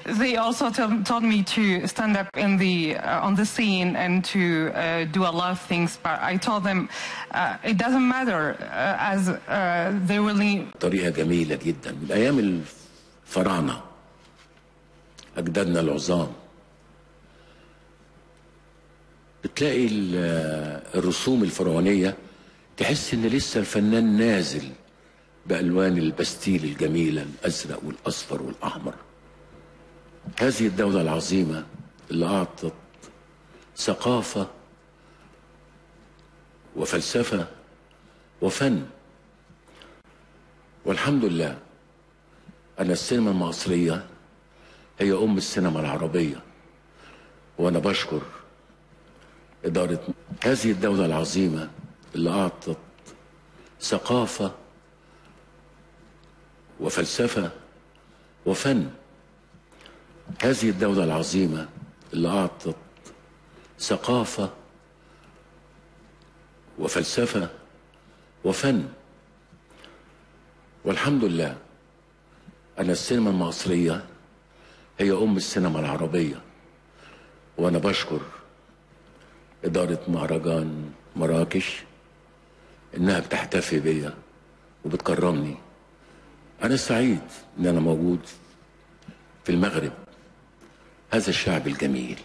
They also told me to stand up in on the scene and to do a lot of things, but I told them it doesn't matter as they really. طريقة جميلة جدا من أيام الفراعنة، أجدادنا العظام. بتلاقي الرسوم الفرعونية تحس إن لسه الفنان نازل بألوان البستيل الجميلة، الأزرق والأصفر والأحمر. هذه الدولة العظيمة اللي أعطت ثقافة وفلسفة وفن، والحمد لله أن السينما المصرية هي أم السينما العربية، وأنا بشكر إدارة هذه الدولة العظيمة اللي أعطت ثقافة وفلسفة وفن. هذه الدولة العظيمة اللي أعطت ثقافة وفلسفة وفن، والحمد لله أن السينما المصرية هي أم السينما العربية، وأنا بشكر إدارة مهرجان مراكش إنها بتحتفي بيا وبتكرمني. أنا سعيد إن أنا موجود في المغرب، هذا الشعب الجميل.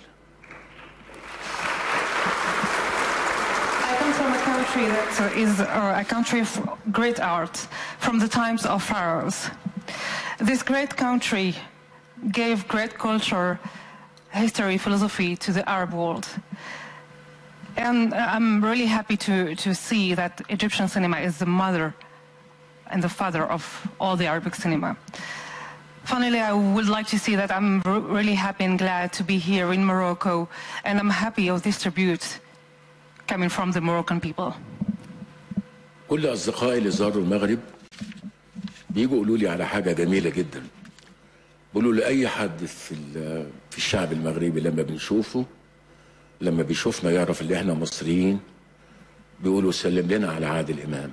I come from a country that is a country of great art from the times of pharaohs. This great country gave great culture, history, philosophy to the Arab world. And I'm really happy to see that Egyptian cinema is the mother and the father of all the Arabic cinema. Finally, I would like to say that I'm really happy and glad to be here in Morocco, and I'm happy of this tribute coming from the Moroccan people. كل أصدقائي اللي زاروا المغرب بيجوا يقولوا لي على حاجة جميلة جدا. بيقولوا لأي حد في الشعب المغربي لما بنشوفه، لما بيشوفنا يعرف اللي احنا مصريين، بيقولوا سلم لنا على عادل إمام.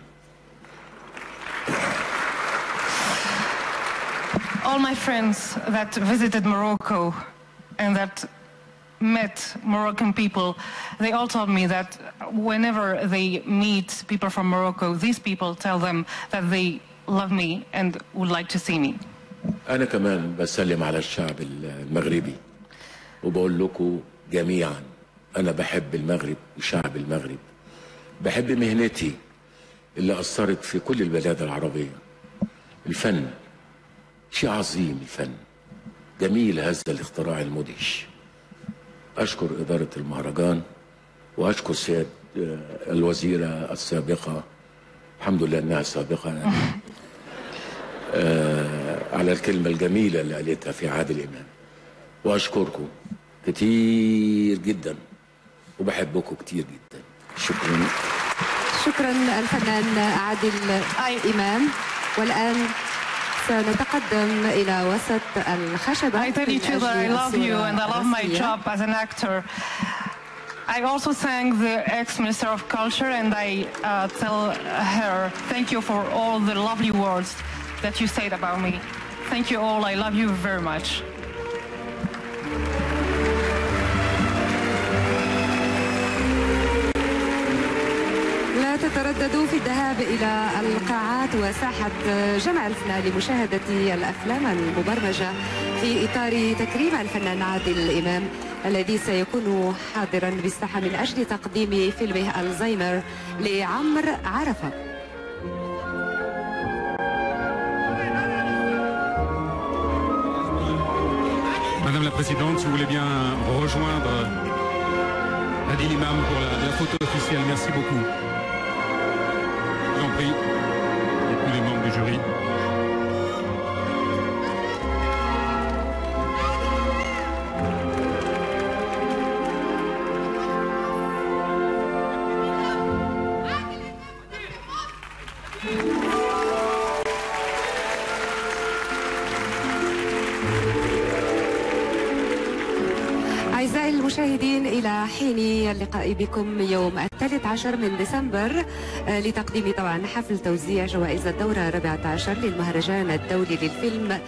All my friends that visited Morocco and that met Moroccan people, they all told me that whenever they meet people from Morocco, these people tell them that they love me and would like to see me. أنا كمان بسلم على الشعب المغربي وبقول لكم جميعا أنا بحب المغرب وشعب المغرب، بحب مهنتي اللي أثرت في كل البلاد العربية. الفن شيء عظيم، الفن جميل، هذا الاختراع المدهش. أشكر إدارة المهرجان وأشكر سيادة الوزيرة السابقة، الحمد لله أنها سابقة يعني على الكلمة الجميلة اللي قالتها في عادل إمام. وأشكركم كتير جدا وبحبكم كتير جدا. شكرا. شكرا الفنان عادل إمام. والآن سنتقدم إلى وسط الخشبة. I tell you too that I love you and I love my job as an actor. I also thank the ex-Minister of Culture and I tell her thank you for all the lovely words that you said about me. Thank you all. I love you very much. لا تترددوا في الذهاب إلى القاعات وساحة جمع الفنان لمشاهدة الأفلام المبرمجة في إطار تكريم الفنان عادل إمام الذي سيكون حاضرا بالساحة من أجل تقديم فيلمه الزهايمر لعمرو عرفة. Madame la Présidente, si vous voulez bien rejoindre Adil Imam pour la photo officielle. Merci beaucoup. Je vous en prie. Et tous les membres du jury. أعزائي المشاهدين، إلى حين اللقاء بكم يوم 13 من ديسمبر لتقديم طبعا حفل توزيع جوائز الدورة 14 للمهرجان الدولي للفيلم